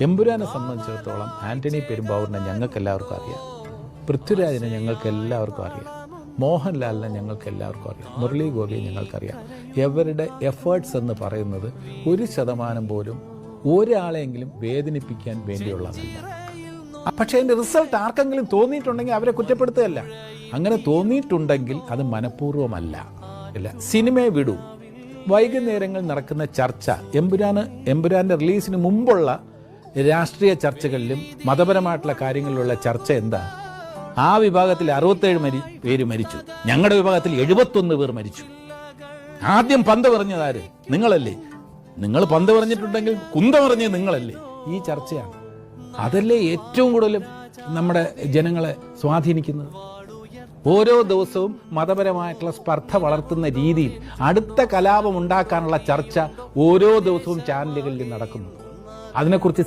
എമ്പുരാനെ സംബന്ധിച്ചിടത്തോളം ആന്റണി പെരുമ്പാവൂരിനെ ഞങ്ങൾക്ക് എല്ലാവർക്കും അറിയാം, പൃഥ്വിരാജിനെ ഞങ്ങൾക്ക് എല്ലാവർക്കും അറിയാം, മോഹൻലാലിനെ ഞങ്ങൾക്ക് എല്ലാവർക്കും അറിയാം, മുരളി ഗോപിയെ ഞങ്ങൾക്കറിയാം. ഇവരുടെ എഫേർട്സ് എന്ന് പറയുന്നത് 1% പോലും ഒരാളെങ്കിലും വേദനിപ്പിക്കാൻ വേണ്ടിയുള്ളതല്ല. പക്ഷേ അതിൻ്റെ റിസൾട്ട് ആർക്കെങ്കിലും തോന്നിയിട്ടുണ്ടെങ്കിൽ അവരെ കുറ്റപ്പെടുത്തുകയല്ല. അങ്ങനെ തോന്നിയിട്ടുണ്ടെങ്കിൽ അത് മനഃപൂർവ്വമല്ല. ഇല്ല, സിനിമയെ വിടൂ. വൈകുന്നേരങ്ങളിൽ നടക്കുന്ന ചർച്ച, എമ്പുരാൻ്റെ റിലീസിന് മുമ്പുള്ള രാഷ്ട്രീയ ചർച്ചകളിലും മതപരമായിട്ടുള്ള കാര്യങ്ങളിലുള്ള ചർച്ച എന്താ? ആ വിഭാഗത്തിൽ 67 പേര് മരിച്ചു, ഞങ്ങളുടെ വിഭാഗത്തിൽ 71 പേർ മരിച്ചു. ആദ്യം പന്ത് പറഞ്ഞതാര്? നിങ്ങളല്ലേ. നിങ്ങൾ പന്ത് പറഞ്ഞിട്ടുണ്ടെങ്കിൽ കുന്തമറിഞ്ഞത് നിങ്ങളല്ലേ. ഈ ചർച്ചയാണ്. അതല്ലേ ഏറ്റവും കൂടുതൽ നമ്മുടെ ജനങ്ങളെ സ്വാധീനിക്കുന്നത്. ഓരോ ദിവസവും മതപരമായിട്ടുള്ള സ്പർദ്ധ വളർത്തുന്ന രീതിയിൽ അടുത്ത കലാപം ഉണ്ടാക്കാനുള്ള ചർച്ച ഓരോ ദിവസവും ചാനലുകളിൽ നടക്കുന്നു. അതിനെക്കുറിച്ച്